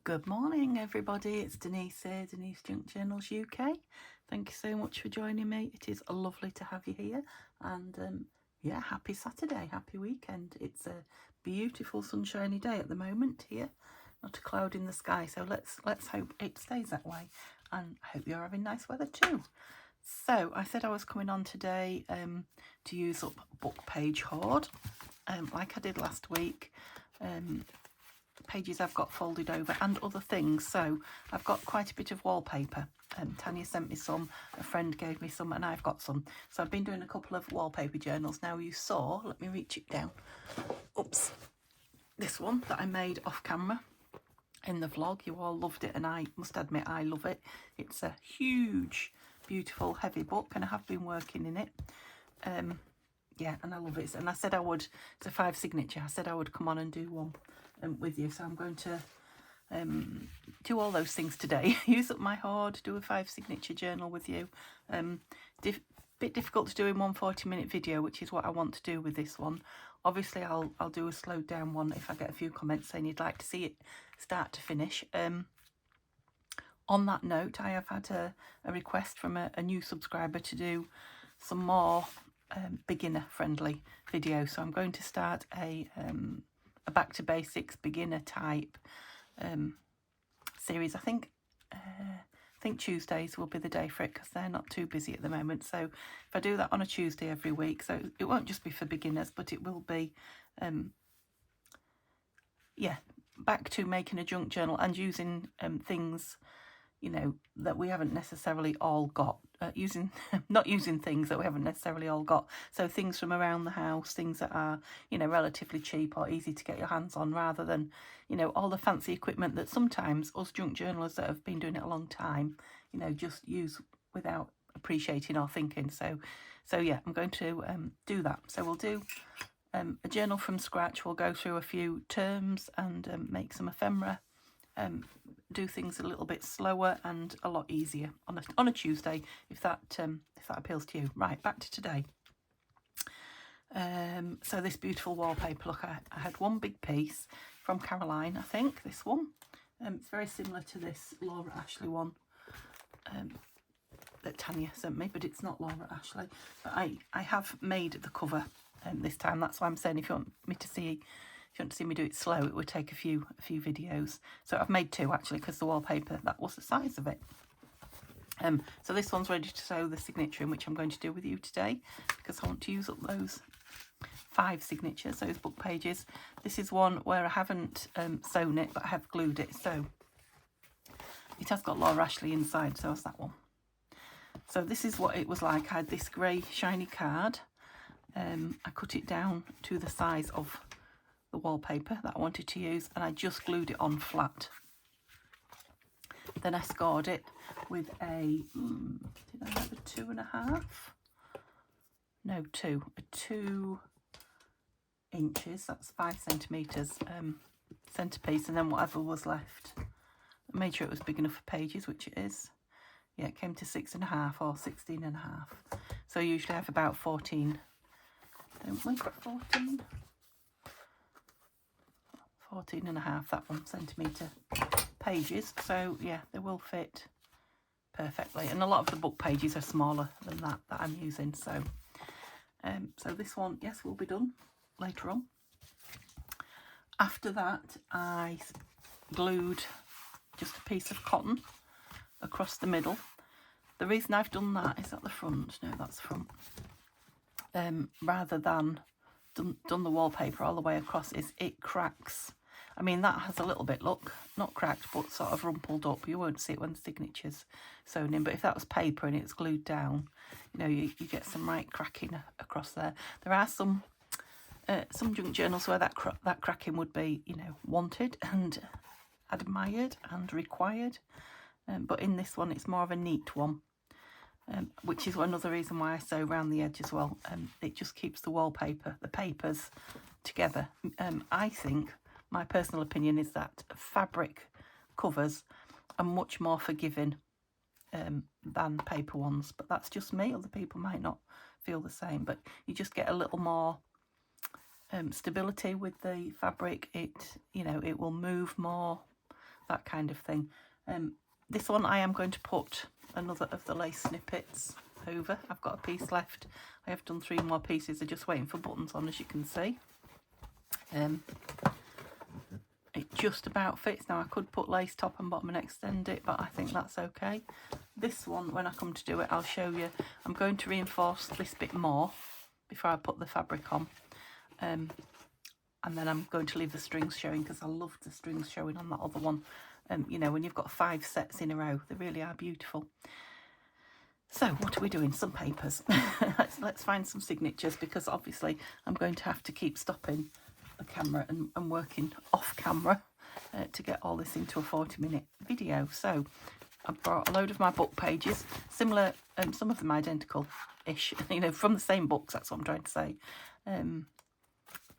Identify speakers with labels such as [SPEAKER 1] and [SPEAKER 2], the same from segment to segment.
[SPEAKER 1] Good morning, everybody. It's Denise here, Denise Junk Journals UK. Thank you so much for joining me. It is lovely to have you here, and yeah, happy Saturday, happy weekend. It's a beautiful sunshiny day at the moment here, not a cloud in the sky. So let's hope it stays that way, and I hope you're having nice weather too. So I said I was coming on today to use up book page hoard, like I did last week. Pages I've got folded over and other things. So I've got quite a bit of wallpaper. Tanya sent me some, a friend gave me some, and I've got some. So I've been doing a couple of wallpaper journals. Now you saw, let me reach it down. Oops. This one that I made off camera in the vlog. You all loved it, and I must admit I love it. It's a huge, beautiful, heavy book, and I have been working in it. Yeah, and I love it. And I said I would, it's a 5 signature. I said I would come on and do one with you. So I'm going to do all those things today. Use up my hoard, do a 5 signature journal with you. Bit difficult to do in one 40-minute video, which is what I want to do with this one. Obviously, I'll do a slowed down one if I get a few comments saying you'd like to see it start to finish. On that note, I have had a request from a new subscriber to do some more beginner friendly videos. So I'm going to start a back to basics beginner type series. I think Tuesdays will be the day for it, because they're not too busy at the moment. So if I do that on a Tuesday every week, so it won't just be for beginners, but it will be yeah, back to making a junk journal and using things, you know, that we haven't necessarily all got, not using things that we haven't necessarily all got. So things from around the house, things that are, you know, relatively cheap or easy to get your hands on, rather than, you know, all the fancy equipment that sometimes us junk journalers that have been doing it a long time, you know, just use without appreciating or thinking. So yeah, I'm going to do that. So we'll do a journal from scratch. We'll go through a few terms and make some ephemera. Do things a little bit slower and a lot easier on a Tuesday, if that appeals to you. Right, back to today. So this beautiful wallpaper. Look, I had one big piece from Caroline, I think, this one. It's very similar to this Laura Ashley one that Tanya sent me, but it's not Laura Ashley. But I have made the cover this time. That's why I'm saying if you want to see me do it slow, it would take a few videos. So I've made 2 actually, because the wallpaper, that was the size of it. So this one's ready to sew the signature in, which I'm going to do with you today, because I want to use up those 5 signatures, those book pages. This is one where I haven't sewn it, but I have glued it. So it has got Laura Ashley inside, so has that one. So this is what it was like. I had this grey shiny card. I cut it down to the size of the wallpaper that I wanted to use, and I just glued it on flat. Then I scored it with a did I have a 2.5? No, 2. A 2 inches, that's 5 centimeters centerpiece, and then whatever was left. I made sure it was big enough for pages, which it is. Yeah, it came to 6.5 or 16.5. So usually I have about 14. Don't we? 14.5, that one, centimetre pages. So yeah, they will fit perfectly, and a lot of the book pages are smaller than that I'm using. So so this one, yes, will be done later on. After that, I glued just a piece of cotton across the middle. The reason I've done that is at the front. No, that's the front. Rather than done the wallpaper all the way across, is it cracks. I mean, that has a little bit, look, not cracked, but sort of rumpled up. You won't see it when the signature's sewn in, but if that was paper and it's glued down, you know, you get some right cracking across there. There are some junk journals where that cracking would be, you know, wanted and admired and required, but in this one it's more of a neat one. Which is another reason why I sew around the edge as well. It just keeps the wallpaper, the papers together. I think, my personal opinion is that fabric covers are much more forgiving than paper ones, but that's just me. Other people might not feel the same, but you just get a little more stability with the fabric. It, you know, it will move more that kind of thing. This one I am going to put another of the lace snippets over. I've got a piece left. I have done 3 more pieces. I'm just waiting for buttons on, as you can see. It just about fits. Now I could put lace top and bottom and extend it, but I think that's okay. This one, when I come to do it, I'll show you. I'm going to reinforce this bit more before I put the fabric on. And then I'm going to leave the strings showing, because I loved the strings showing on that other one. You know, when you've got 5 sets in a row, they really are beautiful. So what are we doing? Some papers. let's find some signatures, because obviously I'm going to have to keep stopping the camera and working off camera to get all this into a 40-minute video. So I've brought a load of my book pages, similar, some of them identical-ish, you know, from the same books, that's what I'm trying to say,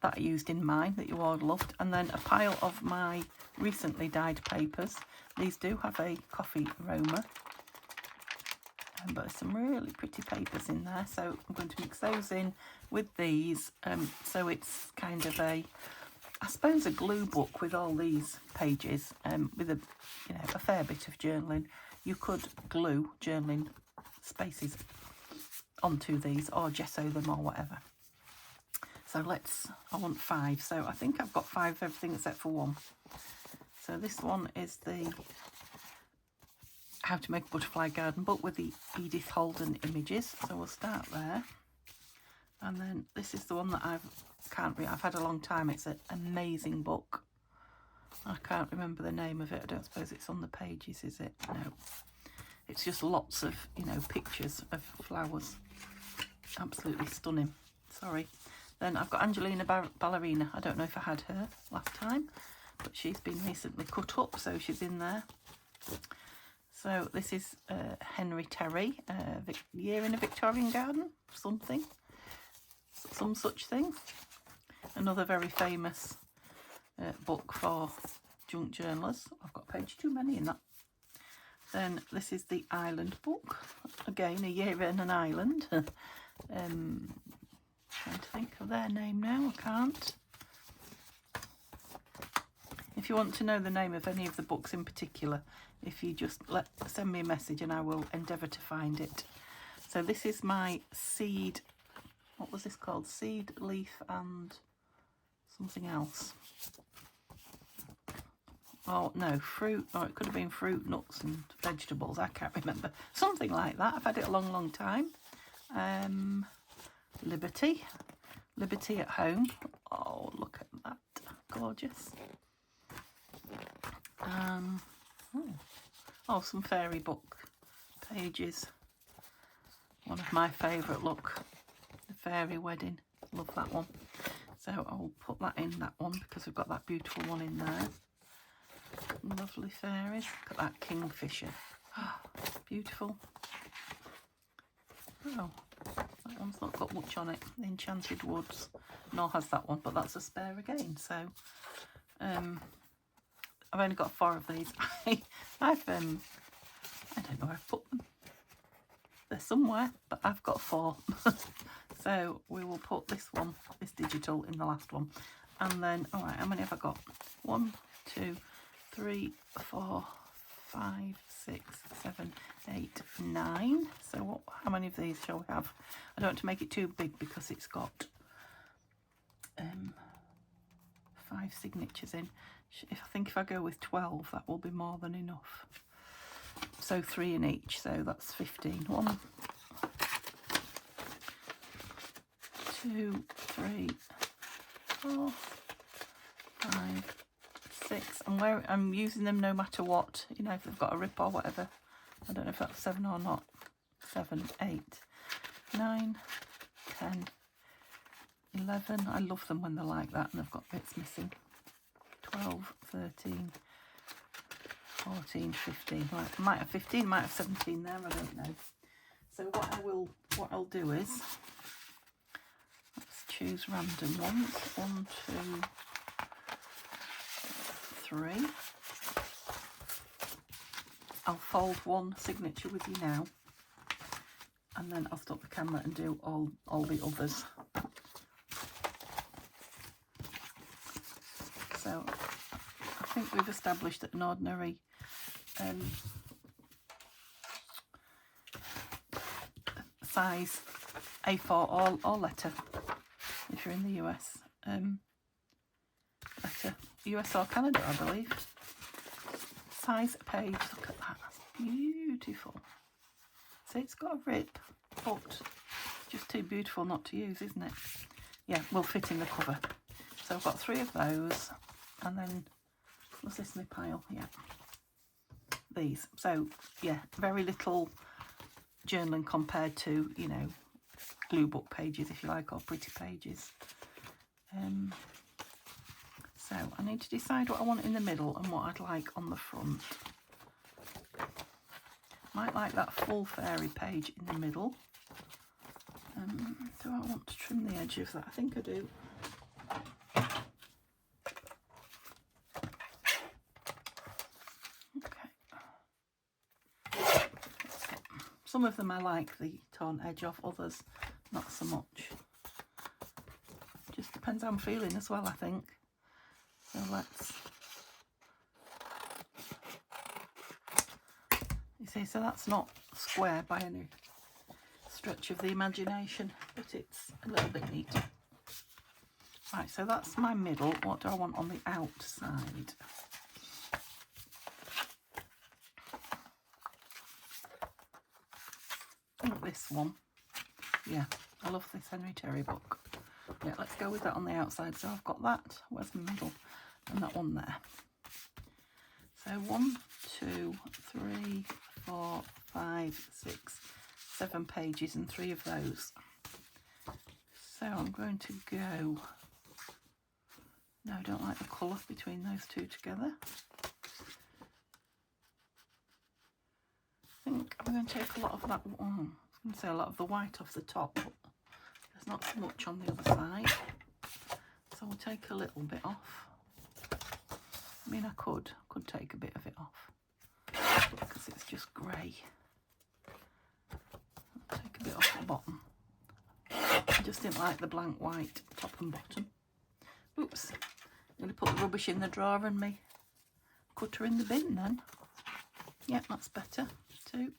[SPEAKER 1] that I used in mine, that you all loved, and then a pile of my recently dyed papers. These do have a coffee aroma, but there's some really pretty papers in there, so I'm going to mix those in with these, so it's kind of a, I suppose, a glue book with all these pages, with a, you know, a fair bit of journaling. You could glue journaling spaces onto these, or gesso them, or whatever. So I want 5, so I think I've got 5 of everything except for 1. So this one is the How to Make a Butterfly Garden book with the Edith Holden images, so we'll start there. And then this is the one that I've had a long time. It's an amazing book. I can't remember the name of it. I don't suppose it's on the pages, is it? No. It's just lots of, you know, pictures of flowers. Absolutely stunning. Sorry. Then I've got Angelina Ballerina. I don't know if I had her last time, but she's been recently cut up, so she's in there. So this is Henry Terry, Year in a Victorian Garden, something, some such thing. Another very famous book for junk journalers. I've got page too many in that. Then this is the Island book. Again, A Year in an Island. Trying to think of their name now, I can't. If you want to know the name of any of the books in particular, if you just send me a message and I will endeavour to find it. So this is my seed, what was this called? Seed, leaf and something else. Oh no, fruit, or it could have been fruit, nuts and vegetables, I can't remember. Something like that. I've had it a long, long time. Liberty at Home. Oh, look at that, gorgeous. Oh, some fairy book pages. One of my favourite, look, The Fairy Wedding. Love that one. So I'll put that in that one, because we've got that beautiful one in there. Lovely fairies. Look at that kingfisher. Oh, beautiful. Oh, that one's not got much on it. The Enchanted Woods, nor has that one, but that's a spare again. So I've only got 4 of these. I don't know where I've put them. They're somewhere, but I've got 4. So we will put this one, this digital, in the last one. And then, all right, how many have I got? 1, 2, 3, 4, 5, 6, 7, 8, 9. So how many of these shall we have? I don't want to make it too big, because it's got 5 signatures in. I think if I go with 12, that will be more than enough. So 3 in each, so that's 15. 1, 2, 3, 4, 5, 6. And where I'm using them no matter what, you know, if they've got a rip or whatever. I don't know if that's 7 or not. 7, 8, 9, 10, 11. I love them when they're like that and they've got bits missing. 12, 13, 14, 15. Right, I might have 15, might have 17 there, I don't know. So what I'll do is, let's choose random ones. 1, 2, 3. I'll fold one signature with you now, and then I'll stop the camera and do all the others. So I think we've established that an ordinary size A4 or letter, if you're in the US, letter, US or Canada, I believe, size page, look at that, that's beautiful. See, it's got a rip, but just too beautiful not to use, isn't it? Yeah, will fit in the cover. So I've got 3 of those, and then what's this in my pile? Yeah, these. So yeah, very little journaling compared to, you know, glue book pages, if you like, or pretty pages. So I need to decide what I want in the middle and what I'd like on the front. Might like that full fairy page in the middle. Do I want to trim the edge of that? I think I do. Okay. Some of them I like the torn edge off, others not so much. Just depends how I'm feeling as well, I think. So let's... You see, so that's not square by any stretch of the imagination, but it's a little bit neater. Right, so that's my middle. What do I want on the outside? I think this one. Yeah, I love this Henry Terry book. Yeah, let's go with that on the outside. So I've got that. Where's the middle? And that one there. So 1, 2, 3, 4, 5, 6, 7 pages and 3 of those. So I'm going to go... No, I don't like the colour between those two together. I think I'm going to take a lot of that one. I was going to say a lot of the white off the top, but there's not so much on the other side. So we'll take a little bit off. I mean, I could take a bit of it off because it's just grey. I'll take a bit off the bottom. I just didn't like the blank white top and bottom. Oops. I'm going to put the rubbish in the drawer and my cutter in the bin then. Yeah, that's better too.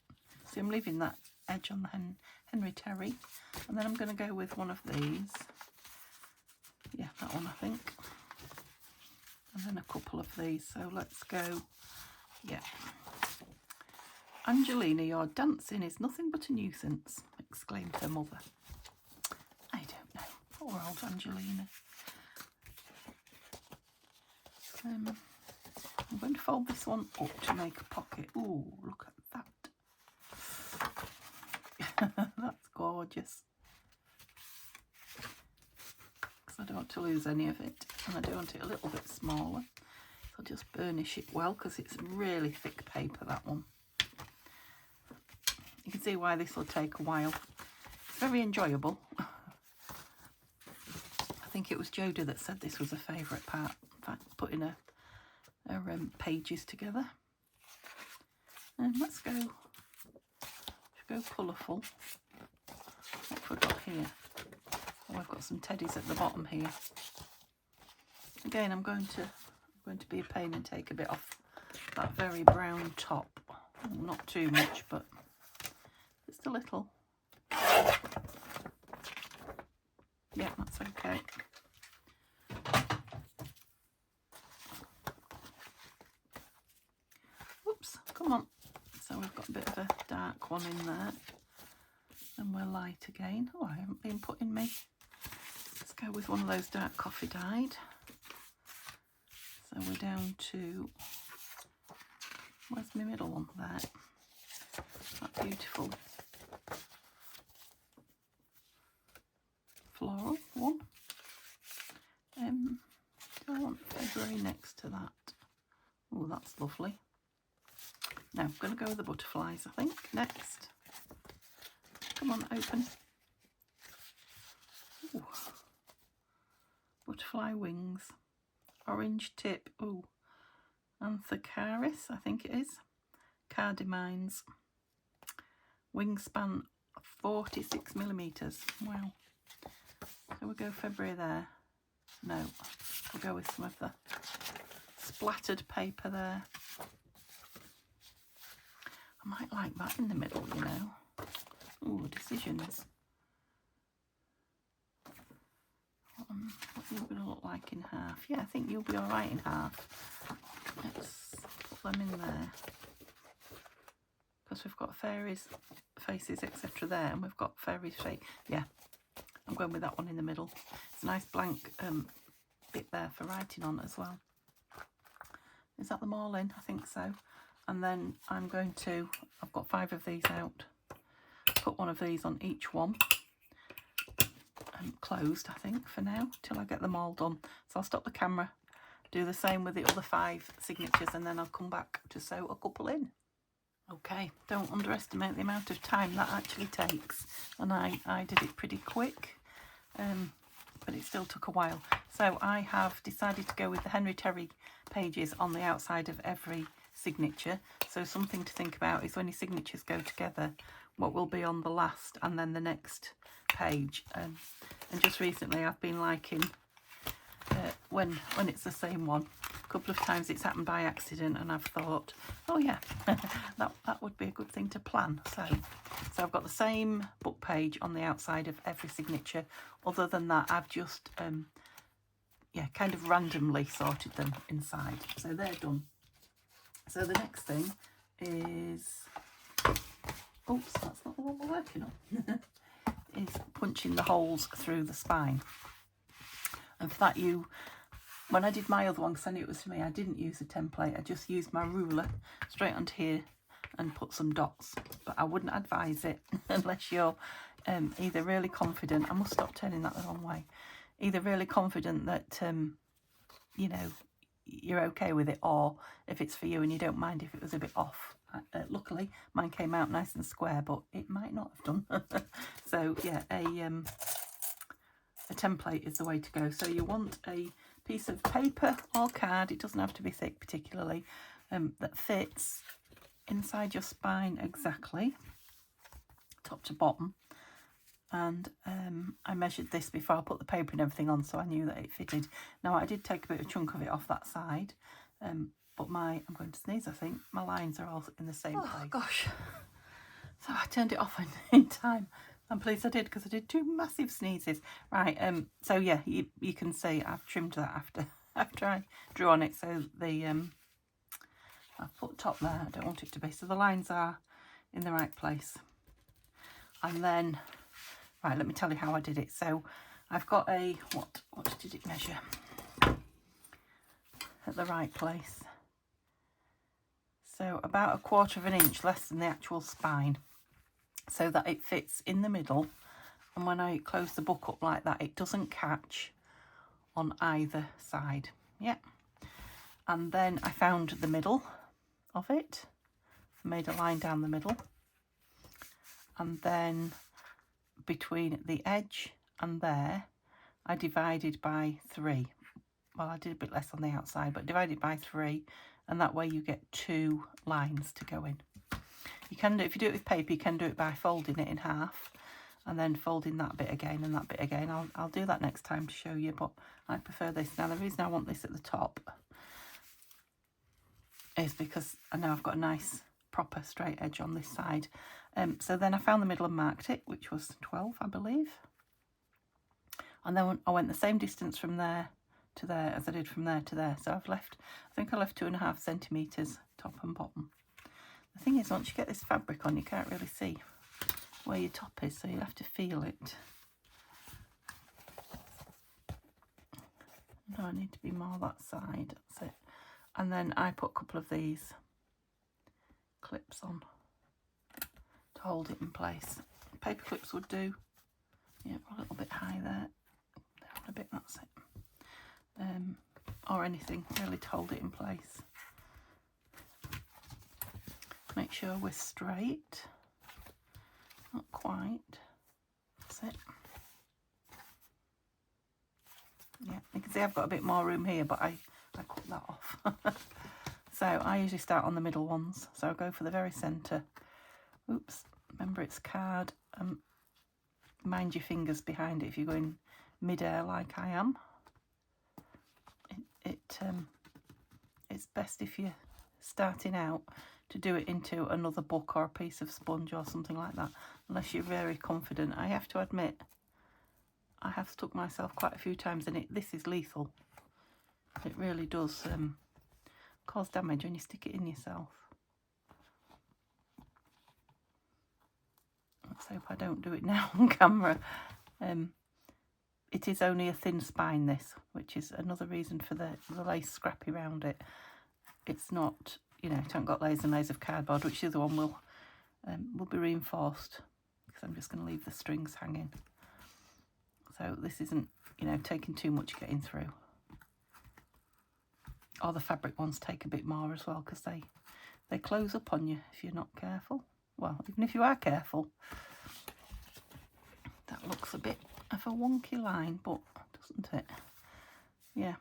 [SPEAKER 1] See, I'm leaving that edge on the Henry Terry. And then I'm going to go with one of these. Yeah, that one I think. And then a couple of these. So let's go, yeah. Angelina, your dancing is nothing but a nuisance, exclaimed her mother. I don't know. Poor old Angelina. I'm going to fold this one up to make a pocket. Ooh, look at that. That's gorgeous. Because I don't want to lose any of it. And I do want it a little bit smaller. So I'll just burnish it well because it's really thick paper, that one. You can see why this will take a while. It's very enjoyable. I think it was Joda that said this was a favourite part. In fact, putting her pages together. And let's go colourful. What have we got here? Oh, I've got some teddies at the bottom here. Again, I'm going to be a pain and take a bit off that very brown top. Not too much, but just a little. Yeah, that's okay. Whoops, come on. So we've got a bit of a dark one in there. And we're light again. Oh, I haven't been putting me. Let's go with one of those dark coffee dyed. So we're down to, where's my middle one? There. That beautiful floral one. Do I want February next to that? Oh, that's lovely. Now I'm going to go with the butterflies, I think, next. Come on, open. Ooh. Butterfly wings. Orange tip. Ooh. Anthocaris, I think it is. Cardamines. Wingspan 46mm. Wow. So we'll go February there. No, we'll go with some of the splattered paper there. I might like that in the middle, you know. Ooh, decisions. What are you going to look like in half? Yeah, I think you'll be all right in half. Let's put them in there. Because we've got fairies' faces, etc. there, and we've got fairies' face. Yeah, I'm going with that one in the middle. It's a nice blank bit there for writing on as well. Is that them all in? I think so. And then I'm going to, I've got 5 of these out. Put one of these on each one. Closed, I think, for now, till I get them all done. So I'll stop the camera, do the same with the other 5 signatures, and then I'll come back to sew a couple in. Okay, don't underestimate the amount of time that actually takes. And I did it pretty quick, but it still took a while. So I have decided to go with the Henry Terry pages on the outside of every signature. So something to think about is when your signatures go together, what will be on the last and then the next page. And just recently I've been liking when it's the same one. A couple of times it's happened by accident, and I've thought, oh yeah, that would be a good thing to plan. So I've got the same book page on the outside of every signature. Other than that, I've just yeah, kind of randomly sorted them inside. So they're done. So the next thing is, oops, that's not the one we're working on, is punching the holes through the spine. And for that, when I did my other one, because I knew it was for me, I didn't use a template. I just used my ruler straight onto here and put some dots. But I wouldn't advise it unless you're either really confident. I must stop turning that the wrong way. Either really confident that, you know, you're okay with it, or if it's for you and you don't mind if it was a bit off. Luckily, mine came out nice and square, but it might not have done. So, yeah, a template is the way to go. So you want a piece of paper or card, it doesn't have to be thick particularly, that fits inside your spine exactly, top to bottom. And I measured this before I put the paper and everything on, so I knew that it fitted. Now I did take a bit of a chunk of it off that side, but I'm going to sneeze, I think. My lines are all in the same place. Oh gosh. So I turned it off in time. I'm pleased I did, because I did 2 massive sneezes. Right, so yeah, you can see I've trimmed that after I drew on it. So I've put top there, I don't want it to be. So the lines are in the right place. And then, right, let me tell you how I did it. So I've got a, what did it measure? At the right place. So about 1/4 inch less than the actual spine, so that it fits in the middle, and when I close the book up like that, it doesn't catch on either side. Yeah. And then I found the middle of it, made a line down the middle, and then between the edge and there I divided by 3. Well, I did a bit less on the outside, but divided by 3, and that way you get 2 lines to go in. You can do, if you do it with paper, you can do it by folding it in half and then folding that bit again and that bit again. I'll do that next time to show you, but I prefer this. Now, the reason I want this at the top is because I know I've got a nice proper straight edge on this side. So then I found the middle and marked it, which was 12, I believe. And then I went the same distance from there to there as I did from there to there. So I think I left 2.5 centimetres top and bottom. The thing is, once you get this fabric on, you can't really see where your top is, so you have to feel it. No, I need to be more that side, that's it. And then I put a couple of these clips on to hold it in place. Paper clips would do. Yeah, a little bit high there. Down a bit, that's it. Or anything really to hold it in place. Make sure we're straight. Not quite. That's it. Yeah, you can see I've got a bit more room here, but I cut that off. So I usually start on the middle ones. So I'll go for the very centre. Oops, remember it's card. Mind your fingers behind it if you're going mid-air like I am. It it's best if you're starting out to do it into another book or a piece of sponge or something like that, unless you're very confident. I have to admit, I have stuck myself quite a few times in it. This is lethal. It really does cause damage when you stick it in yourself. Let's hope I don't do it now on camera. It is only a thin spine, this, which is another reason for the lace scrappy around it. It's not, you know, it hasn't got layers and layers of cardboard, which the other one will be reinforced, because I'm just going to leave the strings hanging. So this isn't, you know, taking too much getting through. Or the fabric ones take a bit more as well, because they close up on you if you're not careful. Well, even if you are careful. That looks a bit of a wonky line, but doesn't it? Yeah.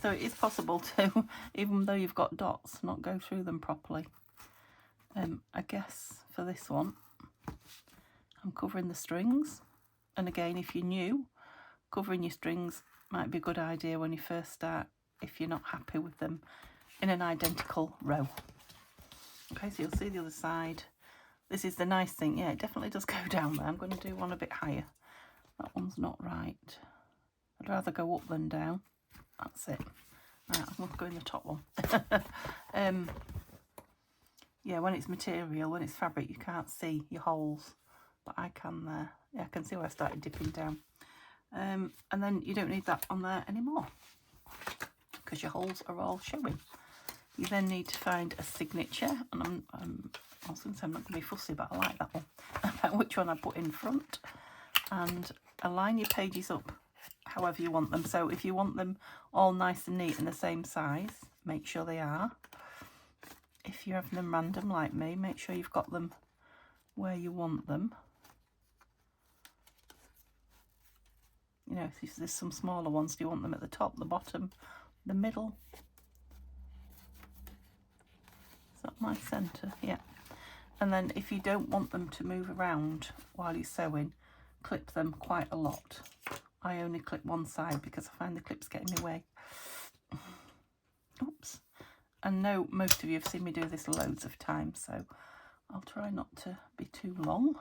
[SPEAKER 1] So it is possible to, even though you've got dots, not go through them properly. I guess for this one, I'm covering the strings. And again, if you're new, covering your strings might be a good idea when you first start, if you're not happy with them in an identical row. Okay, so you'll see the other side. This is the nice thing. Yeah, it definitely does go down there. I'm going to do one a bit higher. That one's not right. I'd rather go up than down. That's it. Right, I'm going to go in the top one. Yeah, when it's material, when it's fabric, you can't see your holes. But I can there. Yeah, I can see where I started dipping down. And then you don't need that on there anymore, because your holes are all showing. You then need to find a signature, and I was going to say I'm not going to be fussy, but I like that one, about which one I put in front, and align your pages up however you want them. So if you want them all nice and neat and the same size, make sure they are. If you're having them random like me, make sure you've got them where you want them. You know, if there's some smaller ones, do you want them at the top, the bottom, the middle? Is that my centre? Yeah. And then if you don't want them to move around while you're sewing, clip them quite a lot. I only clip one side because I find the clips get in my way. Oops. I know most of you have seen me do this loads of times, so I'll try not to be too long.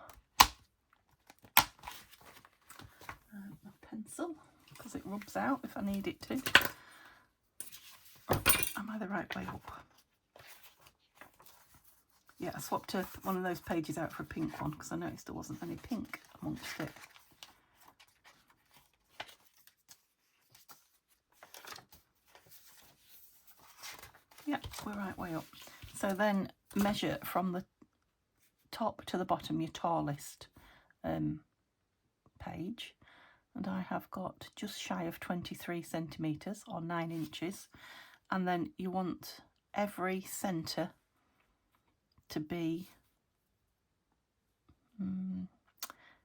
[SPEAKER 1] My pencil, because it rubs out if I need it to. Oh, am I the right way up? Yeah, I swapped one of those pages out for a pink one because I noticed there wasn't any pink amongst it. Yeah, we're right way up. So then measure from the top to the bottom, your tallest page. And I have got just shy of 23 centimetres or 9 inches. And then you want every centre to be,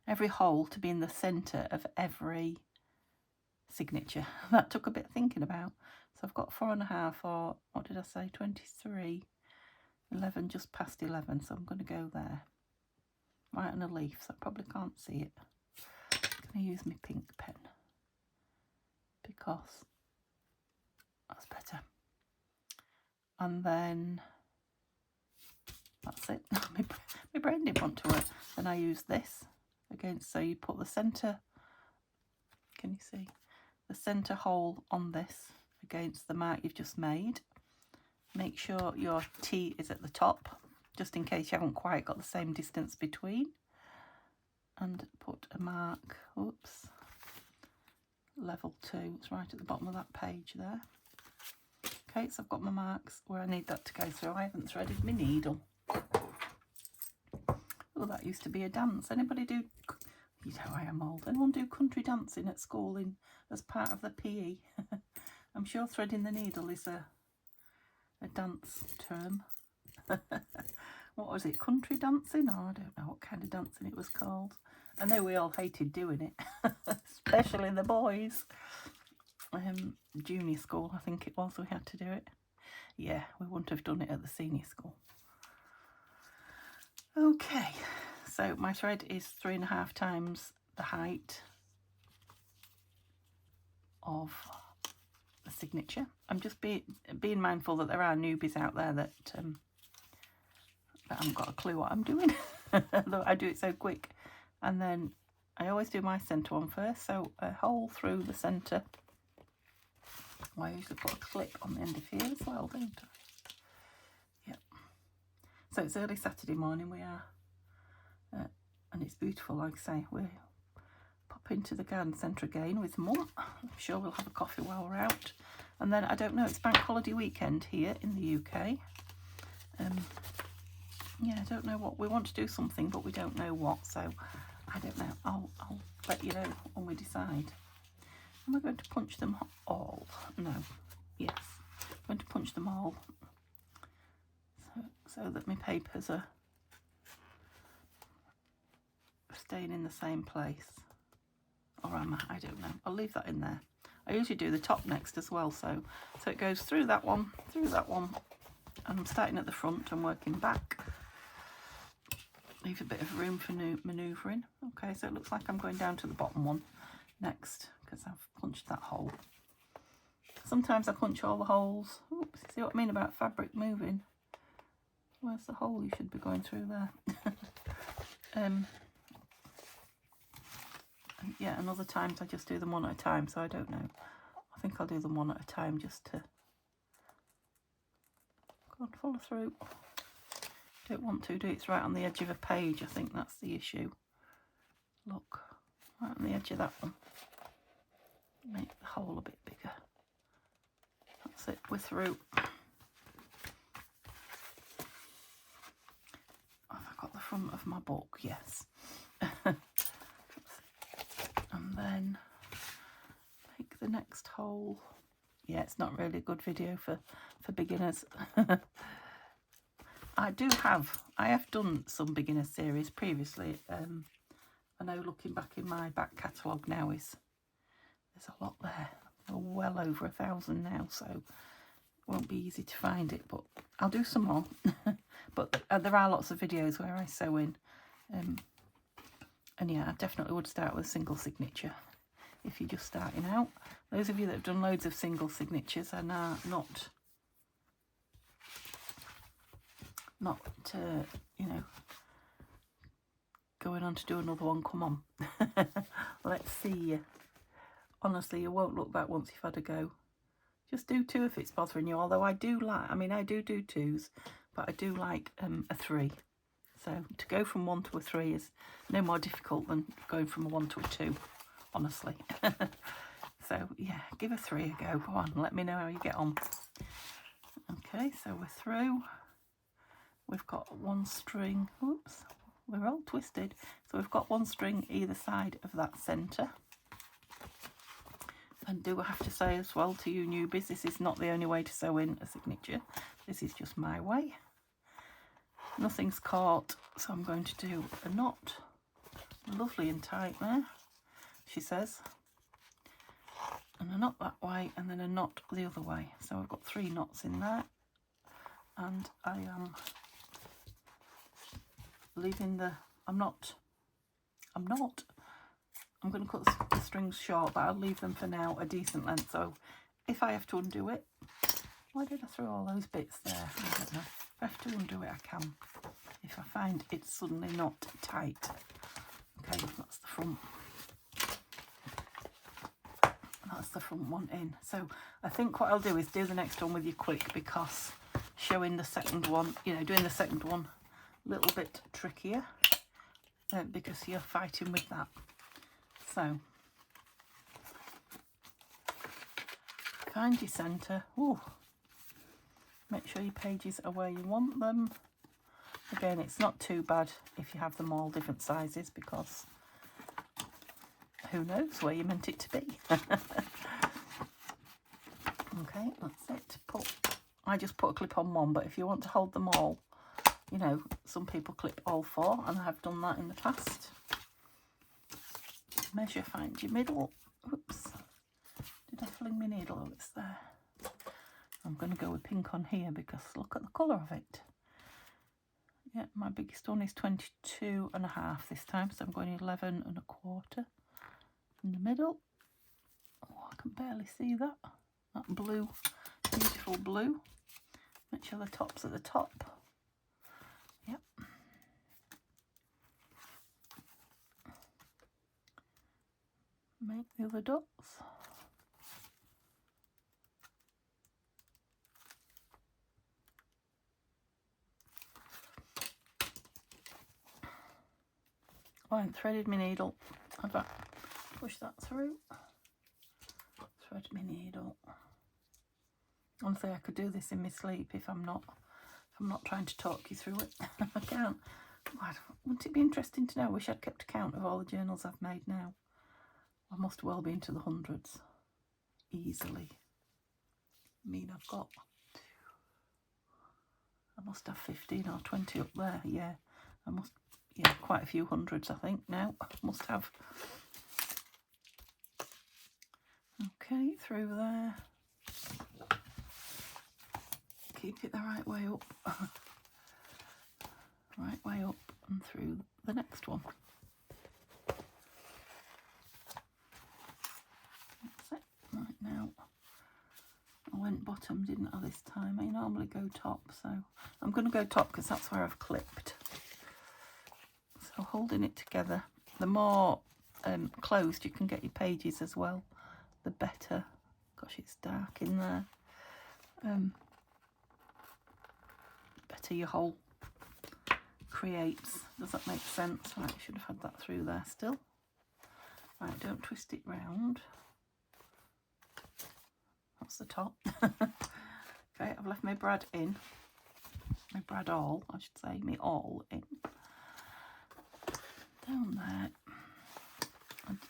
[SPEAKER 1] every hole to be in the centre of every signature. That took a bit of thinking about. So I've got 4.5, or what did I say, 23, 11, just past 11. So I'm going to go there, right on a leaf, so I probably can't see it. I'm going to use my pink pen because that's better. And then that's it. My brain didn't want to work. Then I use this again. So you put the centre, can you see? The centre hole on this against the mark you've just made. Make sure your T is at the top, just in case you haven't quite got the same distance between. And put a mark, oops, level 2, it's right at the bottom of that page there. Okay, so I've got my marks where I need that to go through. I haven't threaded my needle. Oh, that used to be a dance. Anybody do, you know I am old, anyone do country dancing at school as part of the PE? I'm sure threading the needle is a dance term. What was it, country dancing? Oh, I don't know what kind of dancing it was called. I know we all hated doing it, especially the boys. Junior school, I think it was, we had to do it. Yeah, we wouldn't have done it at the senior school. Okay, so my thread is 3.5 times the height of signature. I'm just being mindful that there are newbies out there that haven't got a clue what I'm doing. Although I do it so quick. And then I always do my centre one first, so a hole through the centre. Well, I usually put a clip on the end of here as well, don't I? Yep. So it's early Saturday morning we are, and it's beautiful, like I say. We're pop into the garden centre again with Mum. I'm sure we'll have a coffee while we're out. And then, I don't know, it's bank holiday weekend here in the UK. Yeah, I don't know what, we want to do something, but we don't know what, so I don't know. I'll let you know when we decide. Am I going to punch them all? No. Yes. I'm going to punch them all so that my papers are staying in the same place. Or am I? I don't know. I'll leave that in there. I usually do the top next as well, so it goes through that one, and I'm starting at the front and working back. Leave a bit of room for manoeuvring. Okay, so it looks like I'm going down to the bottom one next because I've punched that hole. Sometimes I punch all the holes. Oops, see what I mean about fabric moving? Where's the hole you should be going through there? Yeah, and other times I just do them one at a time, so I don't know. I think I'll do them one at a time just to go on, follow through. Don't want to do it's right on the edge of a page. I think that's the issue. Look, right on the edge of that one. Make the hole a bit bigger. That's it, we're through. Have I got the front of my book? Yes. And then make the next hole. Yeah, it's not really a good video for beginners. I have done some beginner series previously. I know looking back in my back catalogue now there's a lot there. We're well over 1,000 now, so it won't be easy to find it, but I'll do some more. But there are lots of videos where I sew in. And yeah, I definitely would start with a single signature if you're just starting out. Those of you that have done loads of single signatures and are not you know, going on to do another one, come on. Let's see you. Honestly, you won't look back once you've had a go. Just do 2 if it's bothering you, although I do like, I mean, I do 2s, but I do like a 3. So to go from 1 to a 3 is no more difficult than going from a 1 to a 2, honestly. So yeah, give a 3 a go. Go on, let me know how you get on. Okay, so we're through. We've got 1 string. Oops, we're all twisted. So we've got 1 string either side of that centre. And do I have to say as well to you newbies, this is not the only way to sew in a signature. This is just my way. Nothing's caught, so I'm going to do a knot. Lovely and tight there, she says. And a knot that way, and then a knot the other way. So I've got 3 knots in there. And I am leaving the, I'm going to cut the strings short, but I'll leave them for now a decent length. So if I have to undo it, why did I throw all those bits there? I don't know. If I have to undo it, I can. If I find it's suddenly not tight. Okay, that's the front. That's the front one in. So I think what I'll do is do the next one with you quick, because showing the second one, you know, doing the second one a little bit trickier because you're fighting with that. So find your centre. Ooh. Make sure your pages are where you want them. Again, it's not too bad if you have them all different sizes, because who knows where you meant it to be. Okay, that's it. I just put a clip on 1, but if you want to hold them all, you know, some people clip all 4, and I've done that in the past. Measure, find your middle. Oops, did I fling my needle? Oh, it's there. I'm going to go with pink on here because look at the colour of it. Yeah, my biggest one is 22.5 this time, so I'm going 11.25 in the middle. Oh, I can barely see that. that blue, beautiful blue. Make sure the top's at the top. Yep. Make the other dots. I haven't threaded my needle. I've got to push that through. Thread my needle. Honestly, I could do this in my sleep if I'm not trying to talk you through it. I can't. Wouldn't it be interesting to know? I wish I'd kept account of all the journals I've made now. I must well be into the hundreds. Easily. I mean, I must have 15 or 20 up there. Yeah, yeah, quite a few hundreds, I think, now. Must have. Okay, through there. Keep it the right way up. Right way up and through the next one. That's it. Right, now I went bottom, didn't I, this time? I normally go top, so I'm going to go top because that's where I've clipped. So holding it together, the more closed you can get your pages as well, the better. Gosh, it's dark in there. Better your hole creates. Does that make sense? Right, I should have had that through there still. Right, don't twist it round. That's the top. Okay, I've left my brad in. My brad awl, I should say, my awl in. Down there.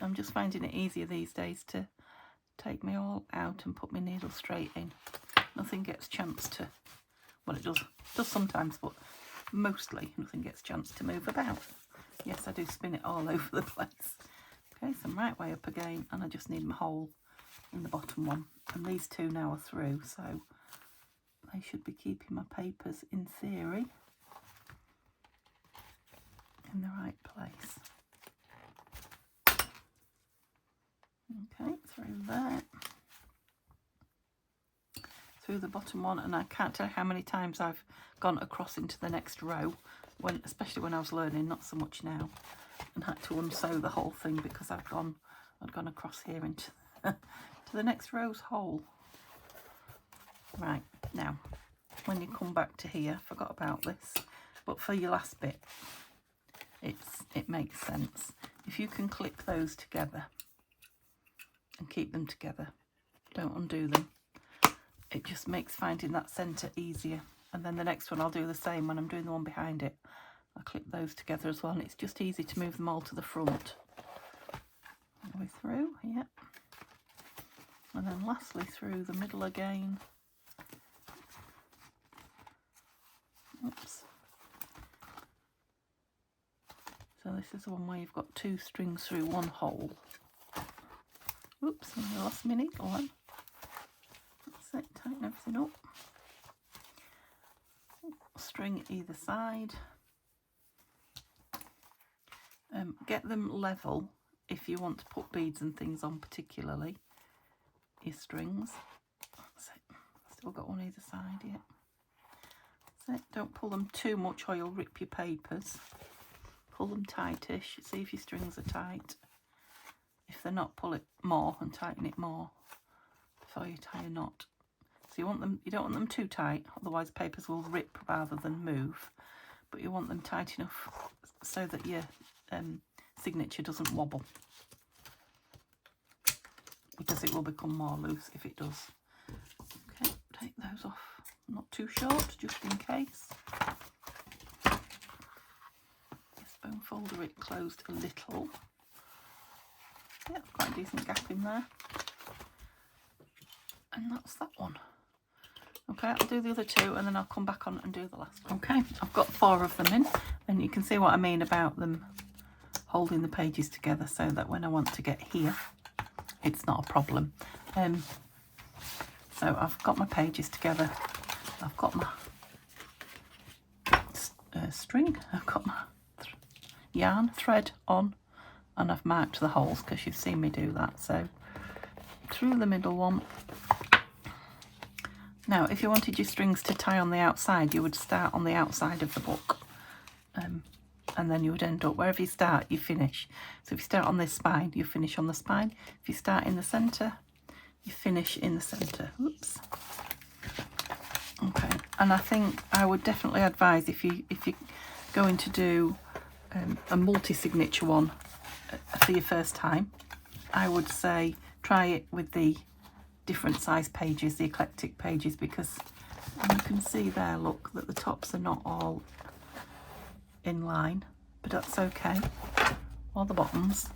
[SPEAKER 1] I'm just finding it easier these days to take my awl out and put my needle straight in. Nothing gets chance to, well, it does sometimes, but mostly nothing gets chance to move about. Yes, I do spin it all over the place. Okay, so I'm right way up again, and I just need my hole in the bottom one. And these two now are through, so they should be keeping my papers, in theory, in the right place. Okay, through there. Through the bottom one, and I can't tell how many times I've gone across into the next row, especially when I was learning, not so much now, and had to unsew the whole thing because I'd gone across here into to the next row's hole. Right, now when you come back to here, forgot about this, but for your last bit, it makes sense if you can clip those together and keep them together. Don't undo them. It just makes finding that centre easier. And then the next one I'll do the same when I'm doing the one behind it. I'll clip those together as well, and it's just easy to move them all to the front. All the way through, yep. And then lastly through the middle again. Oops. So this is the one where you've got two strings through one hole. Oops, I lost my needle then. That's it, tighten everything up. String either side. Get them level if you want to put beads and things on, particularly your strings. That's it. Still got one either side yet. That's it. Don't pull them too much or you'll rip your papers. Pull them tightish. See if your strings are tight. If they're not, pull it more and tighten it more before you tie a knot. So you don't want them too tight, otherwise papers will rip rather than move. But you want them tight enough so that your signature doesn't wobble, because it will become more loose if it does. Okay, take those off. Not too short, just in case. This bone folder it closed a little. Yeah, quite a decent gap in there. And that's that one. Okay, I'll do the other two and then I'll come back on and do the last one. Okay, I've got 4 of them in, and you can see what I mean about them holding the pages together so that when I want to get here, it's not a problem. So I've got my pages together, I've got my string, I've got my yarn thread on, and I've marked the holes because you've seen me do that. So through the middle one, Now, if you wanted your strings to tie on the outside, you would start on the outside of the book. And then you would end up, wherever you start, you finish. So if you start on this spine, you finish on the spine. If you start in the centre, you finish in the centre. Oops. Okay, and I think I would definitely advise if you're going to do a multi-signature one for your first time, I would say try it with the different size pages, the eclectic pages, because you can see there, look, that the tops are not all in line, but that's okay, or the bottoms.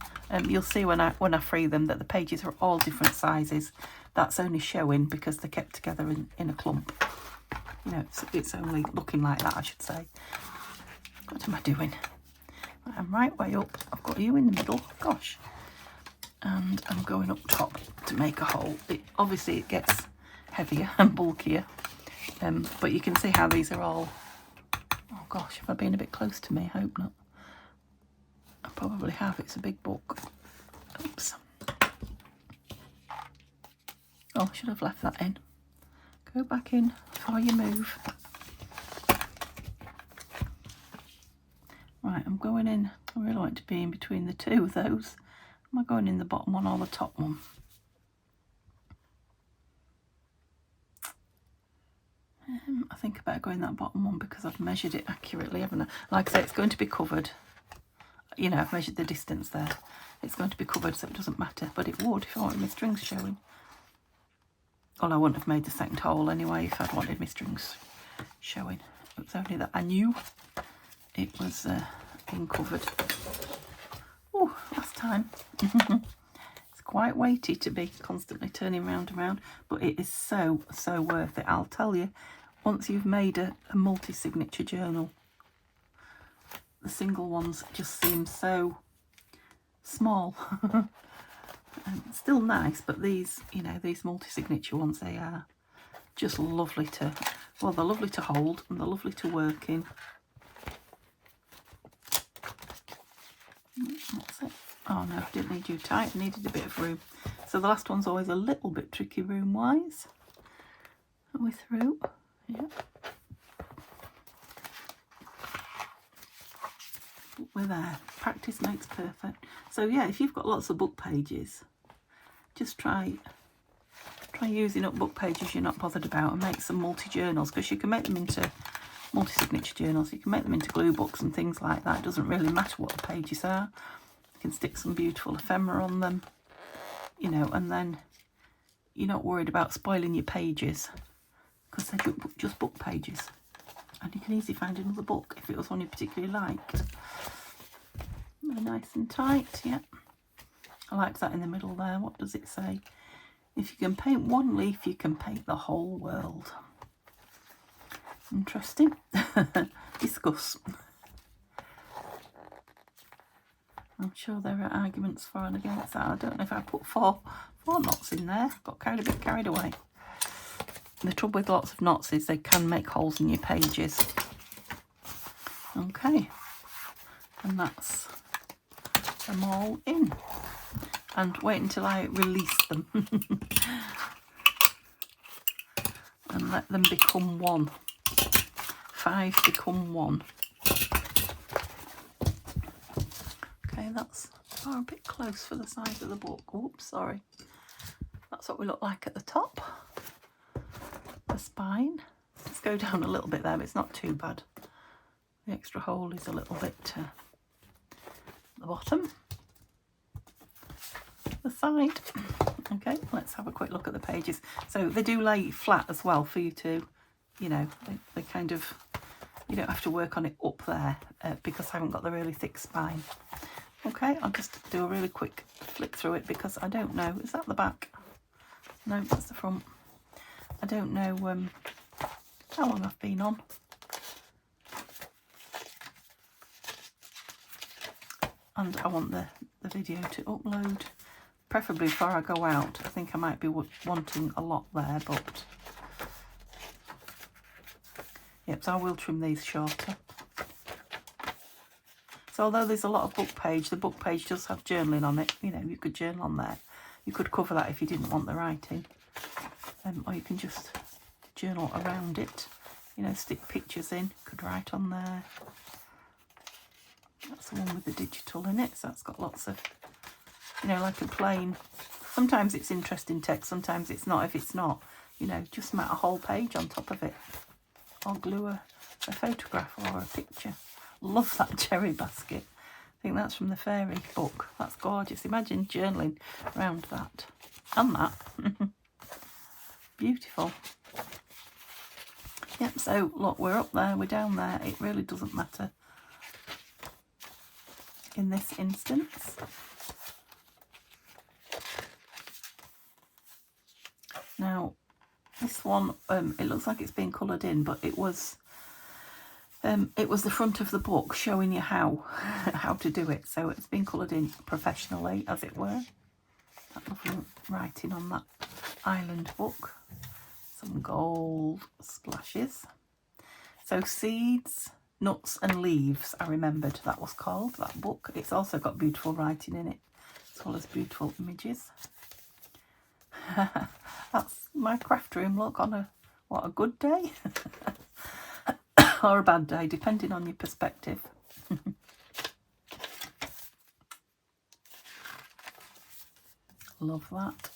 [SPEAKER 1] You'll see when I free them that the pages are all different sizes. That's only showing because they're kept together in a clump. You know, it's only looking like that, I should say. What am I doing? I'm right way up. I've got you in the middle. Gosh. And I'm going up top to make a hole. Obviously it gets heavier and bulkier, but you can see how these are all... Oh gosh, have I been a bit close to me? I hope not. I probably have. It's a big book. Oops. Oh, I should have left that in. Go back in before you move. Right, I'm going in. I really like to be in between the two of those. Am I going in the bottom one or the top one? I think I better go in that bottom one because I've measured it accurately, haven't I? Like I say, it's going to be covered. You know, I've measured the distance there. It's going to be covered, so it doesn't matter. But it would if I wanted my strings showing. Well, I wouldn't have made the second hole anyway if I'd wanted my strings showing. It was only that I knew it was being covered. Oh, last time. It's quite weighty to be constantly turning round and round, but it is so worth it. I'll tell you, once you've made a multi-signature journal, the single ones just seem so small. Still nice, but these, you know, these multi-signature ones, they are just lovely to, well, they're lovely to hold and they're lovely to work in. That's it. Oh no, I didn't need you tight, I needed a bit of room. So the last one's always a little bit tricky room wise. Are we through? Yeah. We're there. Practice makes perfect. So yeah, if you've got lots of book pages, just try using up book pages you're not bothered about and make some multi-journals, because you can make them into multi-signature journals. You can make them into glue books and things like that. It doesn't really matter what the pages are. You can stick some beautiful ephemera on them, you know, and then you're not worried about spoiling your pages because they're just book pages. And you can easily find another book if it was one you particularly liked. They're nice and tight, yeah. I like that in the middle there. What does it say? If you can paint one leaf, you can paint the whole world. Interesting. Discuss. I'm sure there are arguments for and against that. I don't know if I put four knots in there. Got a bit carried away. The trouble with lots of knots is they can make holes in your pages. Okay. And that's them all in. And wait until I release them. And let them become one. 5 become 1. Okay, that's a bit close for the size of the book. Oops, sorry. That's what we look like at the top. The spine. Let's go down a little bit there, but it's not too bad. The extra hole is a little bit at the bottom. The side. Okay, let's have a quick look at the pages. So they do lay flat as well for you to, you know, they kind of, you don't have to work on it up there because I haven't got the really thick spine. Okay, I'll just do a really quick flick through it because I don't know. Is that the back? No, that's the front. I don't know how long I've been on. And I want the video to upload, preferably before I go out. I think I might be wanting a lot there, but yep, so I will trim these shorter. So although there's a lot of book page, the book page does have journaling on it. You know, you could journal on there. You could cover that if you didn't want the writing. Or you can just journal around it. You know, stick pictures in, could write on there. That's the one with the digital in it, so that's got lots of, you know, like a plain, sometimes it's interesting text, sometimes it's not. If it's not, you know, just mat a whole page on top of it, or glue a photograph or a picture. Love that cherry basket. I think that's from the fairy book. That's gorgeous. Imagine journaling around that and that. Beautiful. Yep, so look, we're up there, we're down there. It really doesn't matter in this instance. Now, this one, it looks like it's been coloured in, but it was the front of the book showing you how to do it. So it's been coloured in professionally, as it were. That lovely writing on that island book. Some gold splashes. So Seeds, Nuts and Leaves, I remembered that was called, that book. It's also got beautiful writing in it, as well as beautiful images. That's my craft room look on a good day. Or a bad day, depending on your perspective. Love that.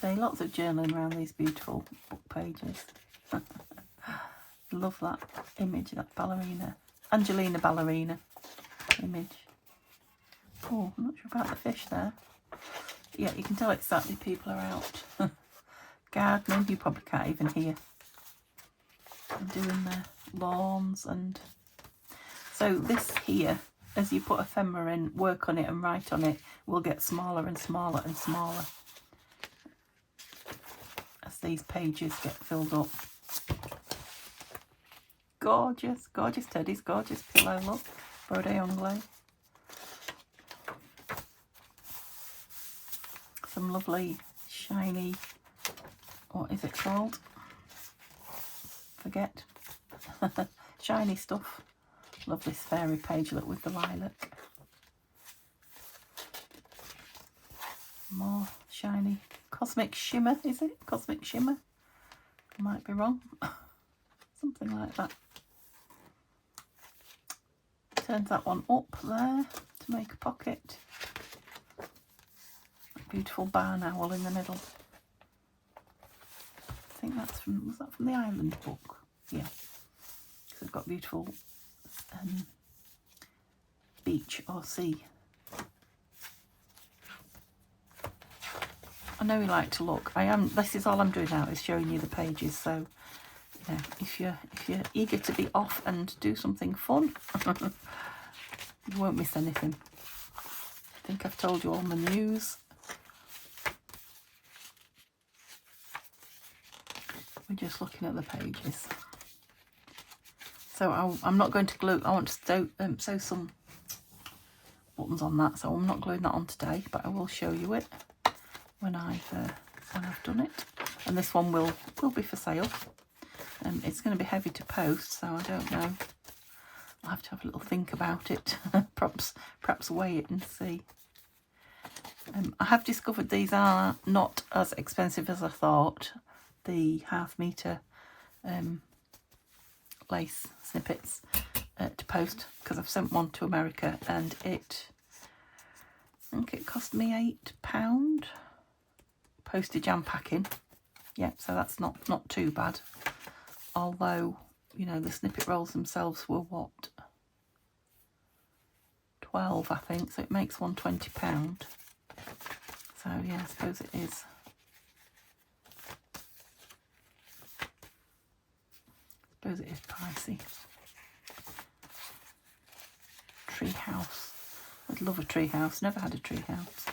[SPEAKER 1] So lots of journaling around these beautiful book pages. Love that image, that ballerina, Angelina ballerina image. Oh, I'm not sure about the fish there. Yeah, you can tell exactly people are out gardening. You probably can't even hear them doing their lawns. And so this here, as you put ephemera in, work on it and write on it, will get smaller and smaller and smaller as these pages get filled up. Gorgeous, gorgeous teddies, gorgeous pillow look, Brode Anglais. Some lovely shiny, what is it called? Forget. Shiny stuff. Love this fairy page look with the lilac. More shiny. Cosmic Shimmer, is it? Cosmic Shimmer? I might be wrong. Something like that. Turns that one up there to make a pocket. Beautiful barn owl in the middle. I think that's from, was that from the island book? Yeah. So we've got beautiful beach or sea. I know you like to look. This is all I'm doing now, is showing you the pages. So, you know, if you're eager to be off and do something fun, you won't miss anything. I think I've told you all my news. We're just looking at the pages. So I'm not going to glue. I want to sew some buttons on that, so I'm not gluing that on today, but I will show you it when I've done it. And this one will be for sale. It's going to be heavy to post, so I don't know. I'll have to have a little think about it. perhaps weigh it and see. I have discovered these are not as expensive as I thought. The ½ metre lace snippets to post, because I've sent one to America, and I think it cost me £8 postage and packing. Yeah, so that's not too bad. Although, you know, the snippet rolls themselves were what, 12, I think, so it makes one £20. So yeah, I suppose it is. I suppose it is pricey. Tree house. I'd love a tree house. Never had a tree house.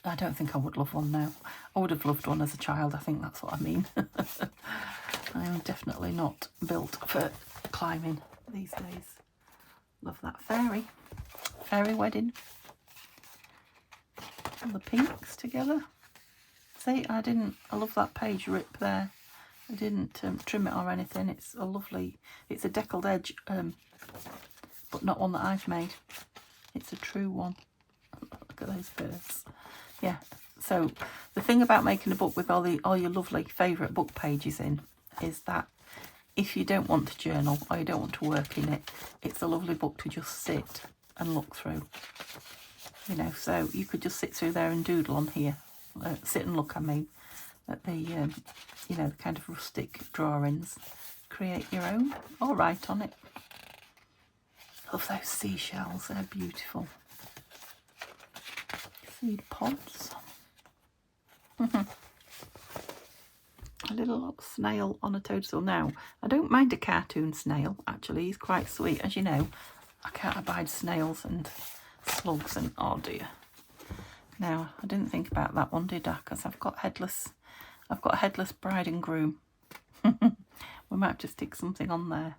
[SPEAKER 1] I don't think I would love one now. I would have loved one as a child. I think that's what I mean. I am definitely not built for climbing these days. Love that fairy. Fairy wedding. All the pinks together. See, I love that page rip there. I didn't trim it or anything. It's a lovely, it's a deckled edge, but not one that I've made. It's a true one. Look at those birds. Yeah. So the thing about making a book with all your lovely favourite book pages in is that if you don't want to journal or you don't want to work in it, it's a lovely book to just sit and look through. You know, so you could just sit through there and doodle on here. Sit and look, I mean, at the, you know, the kind of rustic drawings. Create your own or write on it. Love those seashells, they're beautiful. Seed pods. A little snail on a toadstool. Now, I don't mind a cartoon snail, actually. He's quite sweet. As you know, I can't abide snails and slugs and, oh dear. Now, I didn't think about that one, did I? Because I've got a headless bride and groom. We might have to stick something on there.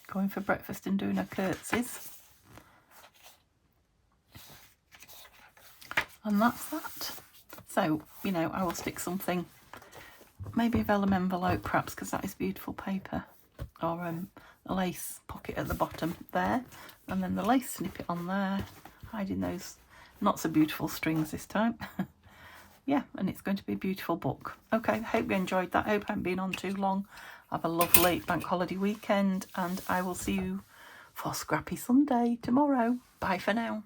[SPEAKER 1] Going for breakfast and doing her curtsies. And that's that. So, you know, I will stick something, maybe a vellum envelope perhaps, because that is beautiful paper. Or a lace pocket at the bottom there. And then the lace snippet on there, hiding those not so beautiful strings this time. Yeah, and it's going to be a beautiful book. Okay, hope you enjoyed that. Hope I haven't been on too long. Have a lovely bank holiday weekend, and I will see you for Scrappy Sunday tomorrow. Bye for now.